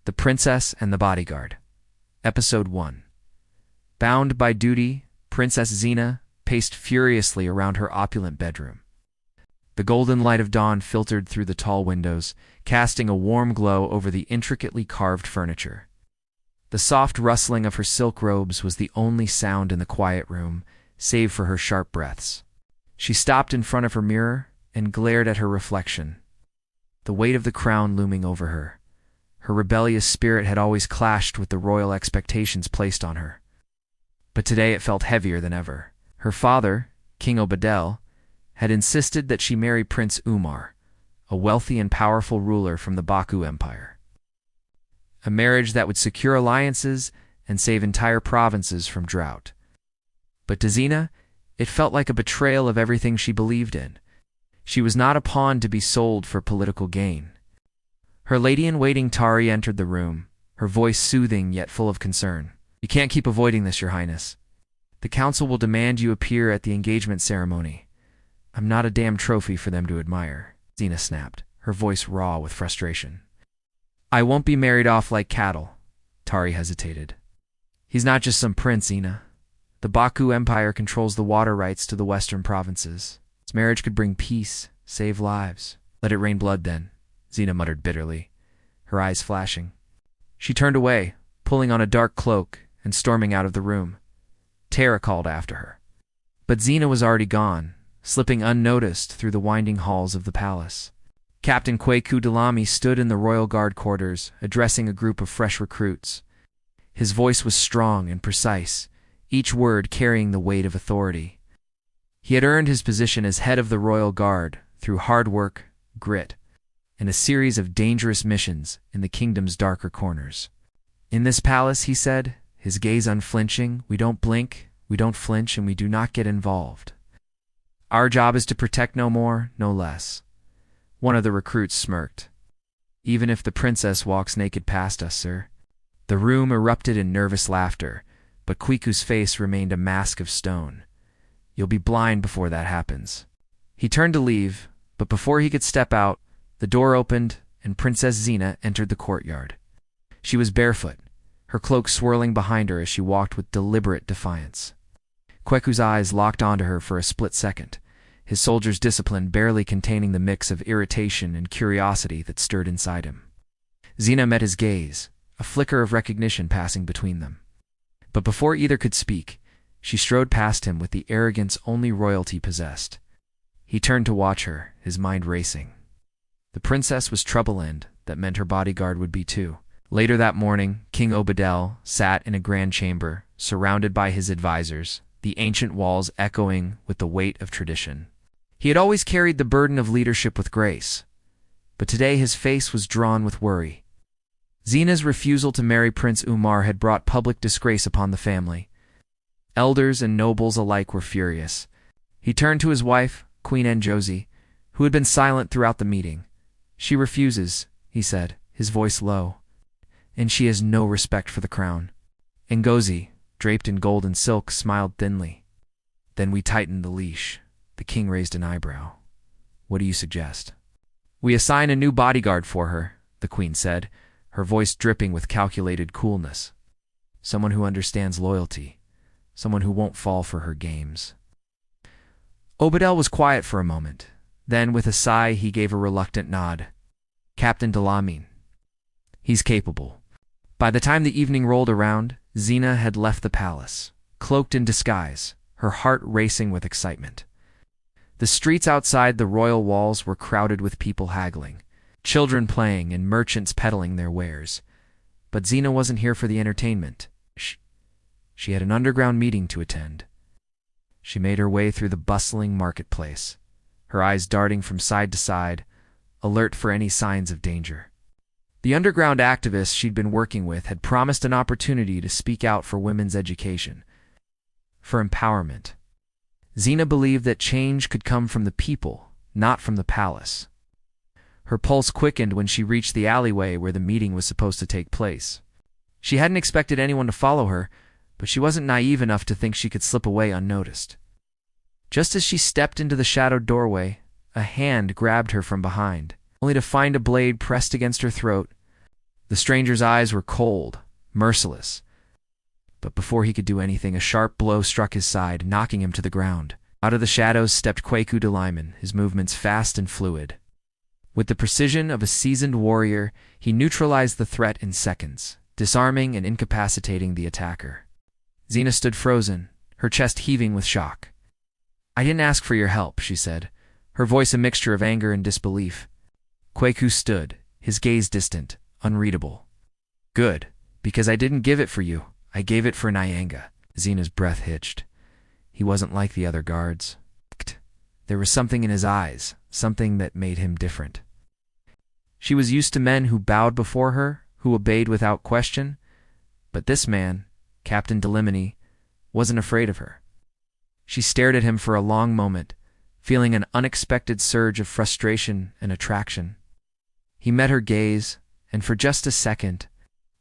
The Princess and the Bodyguard. Episode 1. Bound by duty, Princess Zina paced furiously around her opulent bedroom. The golden light of dawn filtered through the tall windows, casting a warm glow over the intricately carved furniture. The soft rustling of her silk robes was the only sound in the quiet room, save for her sharp breaths. She stopped in front of her mirror and glared at her reflection, the weight of the crown looming over her. Her rebellious spirit had always clashed with the royal expectations placed on her. But today it felt heavier than ever. Her father, King Obadel, had insisted that she marry Prince Umar, a wealthy and powerful ruler from the Baku Empire. A marriage that would secure alliances and save entire provinces from drought. But to Zina, it felt like a betrayal of everything she believed in. She was not a pawn to be sold for political gain. Her lady-in-waiting Tari entered the room, her voice soothing yet full of concern. "You can't keep avoiding this, Your Highness. The council will demand you appear at the engagement ceremony. I'm not a damn trophy for them to admire," Zina snapped, her voice raw with frustration. "I won't be married off like cattle," Tari hesitated. "He's not just some prince, Zina. The Baku Empire controls the water rights to the western provinces. This marriage could bring peace, save lives." "Let it rain blood, then," Zina muttered bitterly, her eyes flashing. She turned away, pulling on a dark cloak and storming out of the room. Tara called after her. But Zina was already gone, slipping unnoticed through the winding halls of the palace. Captain Kweku Delamy stood in the royal guard quarters, addressing a group of fresh recruits. His voice was strong and precise, each word carrying the weight of authority. He had earned his position as head of the royal guard through hard work, grit, and a series of dangerous missions in the kingdom's darker corners. "In this palace," he said, his gaze unflinching, "we don't blink, we don't flinch, and we do not get involved. Our job is to protect, no more, no less." One of the recruits smirked. "Even if the princess walks naked past us, sir." The room erupted in nervous laughter, but Kweku's face remained a mask of stone. "You'll be blind before that happens." He turned to leave, but before he could step out, the door opened and Princess Zina entered the courtyard. She was barefoot, her cloak swirling behind her as she walked with deliberate defiance. Kweku's eyes locked onto her for a split second, his soldier's discipline barely containing the mix of irritation and curiosity that stirred inside him. Zina met his gaze, a flicker of recognition passing between them. But before either could speak, she strode past him with the arrogance only royalty possessed. He turned to watch her, his mind racing. The princess was trouble, and that meant her bodyguard would be too. Later that morning, King Obadel sat in a grand chamber, surrounded by his advisors, the ancient walls echoing with the weight of tradition. He had always carried the burden of leadership with grace, but today his face was drawn with worry. Zina's refusal to marry Prince Umar had brought public disgrace upon the family. Elders and nobles alike were furious. He turned to his wife, Queen Njozi, who had been silent throughout the meeting. "She refuses," he said, his voice low, "and she has no respect for the crown." Ngozi, draped in gold and silk, smiled thinly. "Then we tighten the leash." The king raised an eyebrow. "What do you suggest?" "We assign a new bodyguard for her," the queen said, her voice dripping with calculated coolness. "Someone who understands loyalty, someone who won't fall for her games." Obadel was quiet for a moment. Then, with a sigh, he gave a reluctant nod. "Captain Delamy. He's capable." By the time the evening rolled around, Zina had left the palace, cloaked in disguise, her heart racing with excitement. The streets outside the royal walls were crowded with people haggling, children playing and merchants peddling their wares. But Zina wasn't here for the entertainment. She had an underground meeting to attend. She made her way through the bustling marketplace, her eyes darting from side to side, alert for any signs of danger. The underground activists she'd been working with had promised an opportunity to speak out for women's education, for empowerment. Zina believed that change could come from the people, not from the palace. Her pulse quickened when she reached the alleyway where the meeting was supposed to take place. She hadn't expected anyone to follow her, but she wasn't naive enough to think she could slip away unnoticed. Just as she stepped into the shadowed doorway, a hand grabbed her from behind, only to find a blade pressed against her throat. The stranger's eyes were cold, merciless. But before he could do anything, a sharp blow struck his side, knocking him to the ground. Out of the shadows stepped Kweku de Lyman, his movements fast and fluid. With the precision of a seasoned warrior, he neutralized the threat in seconds, disarming and incapacitating the attacker. Zina stood frozen, her chest heaving with shock. "I didn't ask for your help," she said, her voice a mixture of anger and disbelief. Kweku stood, his gaze distant, unreadable. "Good, because I didn't give it for you. I gave it for Nyanga." Zina's breath hitched. He wasn't like the other guards. There was something in his eyes, something that made him different. She was used to men who bowed before her, who obeyed without question, but this man, Captain Delimony, wasn't afraid of her. She stared at him for a long moment, feeling an unexpected surge of frustration and attraction. He met her gaze, and for just a second,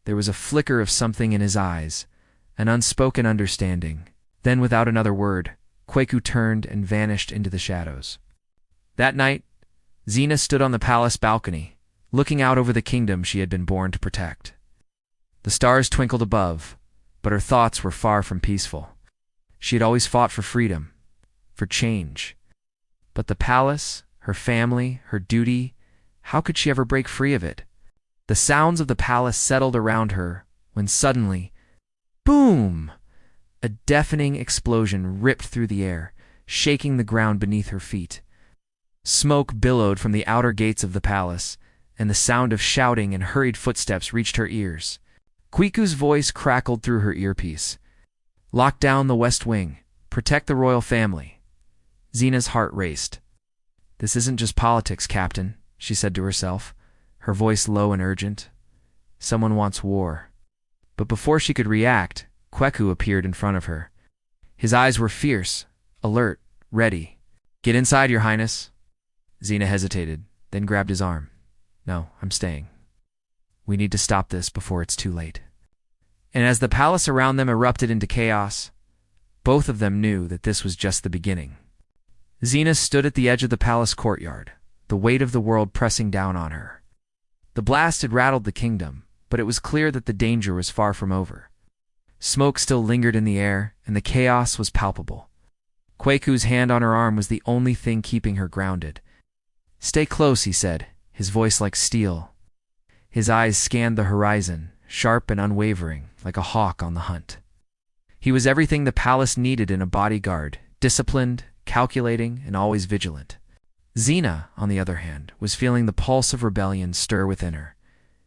there was a flicker of something in his eyes, an unspoken understanding. Then, without another word, Kweku turned and vanished into the shadows. That night, Zina stood on the palace balcony, looking out over the kingdom she had been born to protect. The stars twinkled above, but her thoughts were far from peaceful. She had always fought for freedom, for change. But the palace, her family, her duty, how could she ever break free of it? The sounds of the palace settled around her when suddenly, boom! A deafening explosion ripped through the air, shaking the ground beneath her feet. Smoke billowed from the outer gates of the palace, and the sound of shouting and hurried footsteps reached her ears. Kweku's voice crackled through her earpiece. "Lock down the West Wing. Protect the royal family." Zina's heart raced. "This isn't just politics, Captain," she said to herself, her voice low and urgent. "Someone wants war." But before she could react, Kweku appeared in front of her. His eyes were fierce, alert, ready. "Get inside, Your Highness." Zina hesitated, then grabbed his arm. "No, I'm staying. We need to stop this before it's too late." And as the palace around them erupted into chaos, both of them knew that this was just the beginning. Zina stood at the edge of the palace courtyard, the weight of the world pressing down on her. The blast had rattled the kingdom, but it was clear that the danger was far from over. Smoke still lingered in the air, and the chaos was palpable. Kweku's hand on her arm was the only thing keeping her grounded. "Stay close," he said, his voice like steel. His eyes scanned the horizon, sharp and unwavering, like a hawk on the hunt. He was everything the palace needed in a bodyguard, disciplined, calculating, and always vigilant. Zina, on the other hand, was feeling the pulse of rebellion stir within her.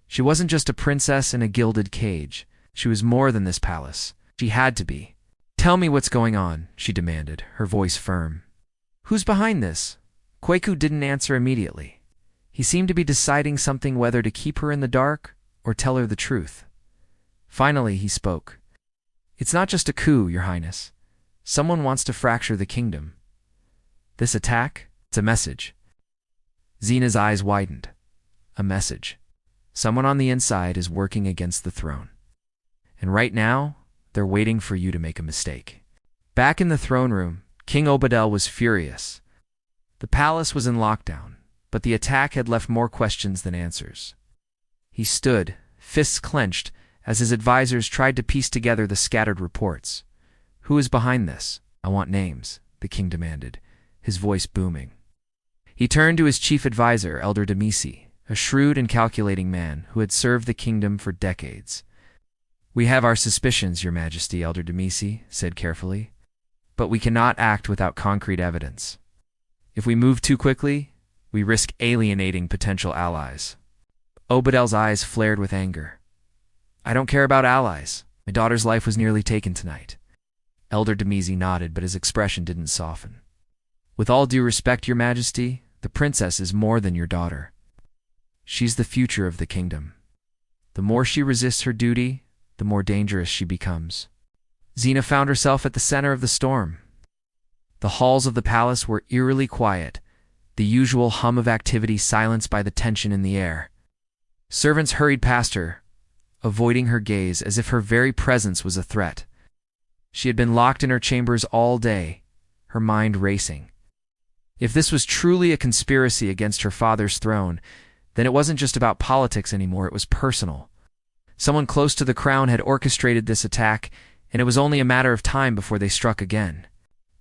She wasn't just a princess in a gilded cage. She was more than this palace. She had to be. "Tell me what's going on," she demanded, her voice firm. "Who's behind this?" Kweku didn't answer immediately. He seemed to be deciding something, whether to keep her in the dark or tell her the truth. Finally, he spoke. "It's not just a coup, Your Highness. Someone wants to fracture the kingdom. This attack, it's a message." Zina's eyes widened. A message. Someone on the inside is working against the throne. And right now, they're waiting for you to make a mistake. Back in the throne room, King Obadel was furious. The palace was in lockdown, but the attack had left more questions than answers. He stood, fists clenched, as his advisors tried to piece together the scattered reports. "Who is behind this? I want names," the king demanded, his voice booming. He turned to his chief advisor, Elder Demisi, a shrewd and calculating man who had served the kingdom for decades. "We have our suspicions, Your Majesty," Elder Demisi said carefully, "but we cannot act without concrete evidence. If we move too quickly, we risk alienating potential allies." Obadel's eyes flared with anger. "I don't care about allies. My daughter's life was nearly taken tonight." Elder Demisi nodded, but his expression didn't soften. "With all due respect, Your Majesty, the princess is more than your daughter. She's the future of the kingdom. The more she resists her duty, the more dangerous she becomes." Zina found herself at the center of the storm. The halls of the palace were eerily quiet, the usual hum of activity silenced by the tension in the air. Servants hurried past her, avoiding her gaze as if her very presence was a threat. She had been locked in her chambers all day, her mind racing. If this was truly a conspiracy against her father's throne, then it wasn't just about politics anymore, it was personal. Someone close to the crown had orchestrated this attack, and it was only a matter of time before they struck again.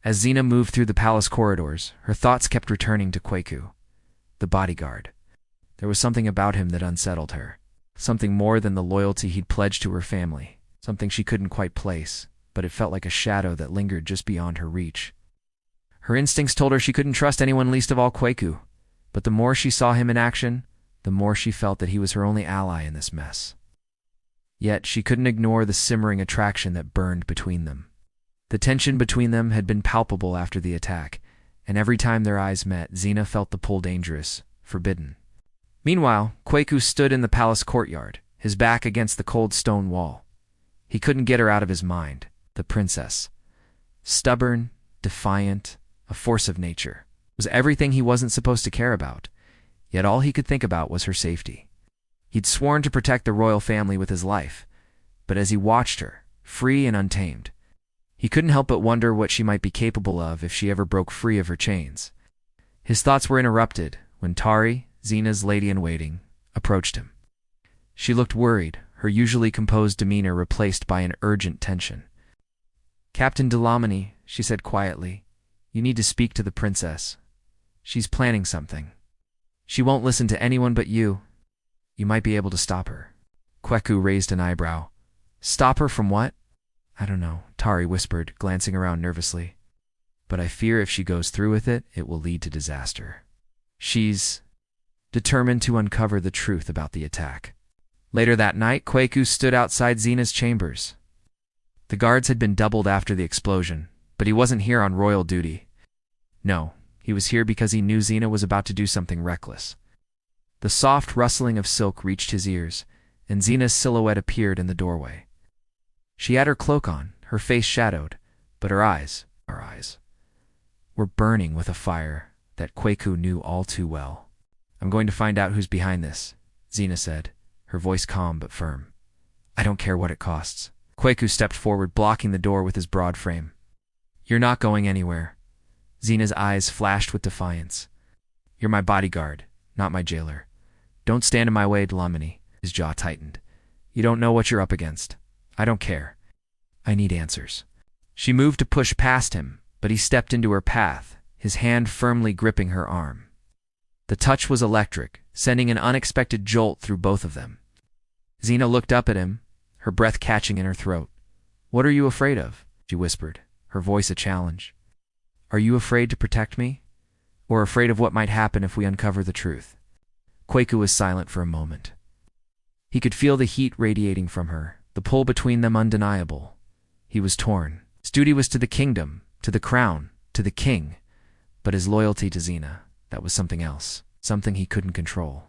As Zina moved through the palace corridors, her thoughts kept returning to Kweku, the bodyguard. There was something about him that unsettled her. Something more than the loyalty he'd pledged to her family. Something she couldn't quite place, but it felt like a shadow that lingered just beyond her reach. Her instincts told her she couldn't trust anyone, least of all Kweku. But the more she saw him in action, the more she felt that he was her only ally in this mess. Yet she couldn't ignore the simmering attraction that burned between them. The tension between them had been palpable after the attack, and every time their eyes met, Zina felt the pull dangerous, forbidden. Meanwhile, Kweku stood in the palace courtyard, his back against the cold stone wall. He couldn't get her out of his mind, the princess. Stubborn, defiant, a force of nature, was everything he wasn't supposed to care about, yet all he could think about was her safety. He'd sworn to protect the royal family with his life, but as he watched her, free and untamed, he couldn't help but wonder what she might be capable of if she ever broke free of her chains. His thoughts were interrupted when Tari, Zina's lady-in-waiting, approached him. She looked worried, her usually composed demeanor replaced by an urgent tension. "Captain Delamani," she said quietly, "you need to speak to the princess. She's planning something. She won't listen to anyone but you. You might be able to stop her." Kweku raised an eyebrow. "Stop her from what?" "I don't know," Tari whispered, glancing around nervously. "But I fear if she goes through with it, it will lead to disaster. She's determined to uncover the truth about the attack." Later that night, Kweku stood outside Zina's chambers. The guards had been doubled after the explosion, but he wasn't here on royal duty. No, he was here because he knew Zina was about to do something reckless. The soft rustling of silk reached his ears, and Zina's silhouette appeared in the doorway. She had her cloak on, her face shadowed, but her eyes were burning with a fire that Kweku knew all too well. "I'm going to find out who's behind this," Zina said, her voice calm but firm. "I don't care what it costs." Kweku stepped forward, blocking the door with his broad frame. "You're not going anywhere." Zina's eyes flashed with defiance. "You're my bodyguard, not my jailer. Don't stand in my way, Delamani." His jaw tightened. "You don't know what you're up against. I don't care. I need answers." She moved to push past him, but he stepped into her path, his hand firmly gripping her arm. The touch was electric, sending an unexpected jolt through both of them. Zina looked up at him, her breath catching in her throat. "What are you afraid of?" she whispered, her voice a challenge. "Are you afraid to protect me? Or afraid of what might happen if we uncover the truth?" Kweku was silent for a moment. He could feel the heat radiating from her, the pull between them undeniable. He was torn. His duty was to the kingdom, to the crown, to the king, but his loyalty to Zina, that was something else, something he couldn't control.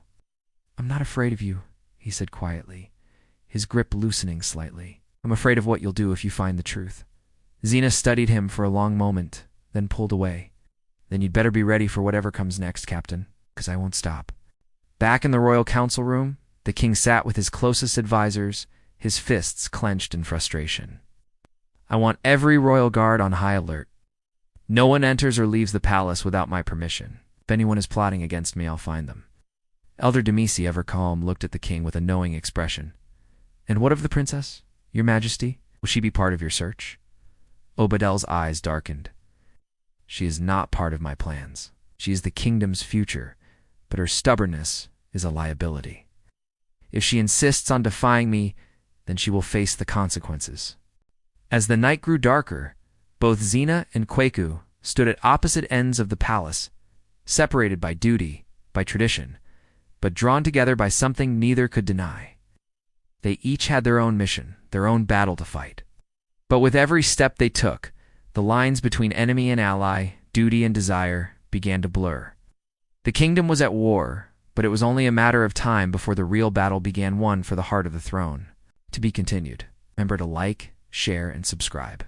"I'm not afraid of you," he said quietly, his grip loosening slightly. "I'm afraid of what you'll do if you find the truth." Zina studied him for a long moment, then pulled away. "Then you'd better be ready for whatever comes next, Captain, because I won't stop." Back in the royal council room, the king sat with his closest advisors, his fists clenched in frustration. "I want every royal guard on high alert. No one enters or leaves the palace without my permission. If anyone is plotting against me, I'll find them." Elder Demisi, ever calm, looked at the king with a knowing expression. "And what of the princess, your majesty? Will she be part of your search?" Obadell's eyes darkened. "She is not part of my plans. She is the kingdom's future, but her stubbornness is a liability. If she insists on defying me, then she will face the consequences." As the night grew darker, both Zina and Kweku stood at opposite ends of the palace, separated by duty, by tradition, but drawn together by something neither could deny. They each had their own mission, their own battle to fight. But with every step they took, the lines between enemy and ally, duty and desire, began to blur. The kingdom was at war, but it was only a matter of time before the real battle began, one for the heart of the throne. To be continued. Remember to like, share, and subscribe.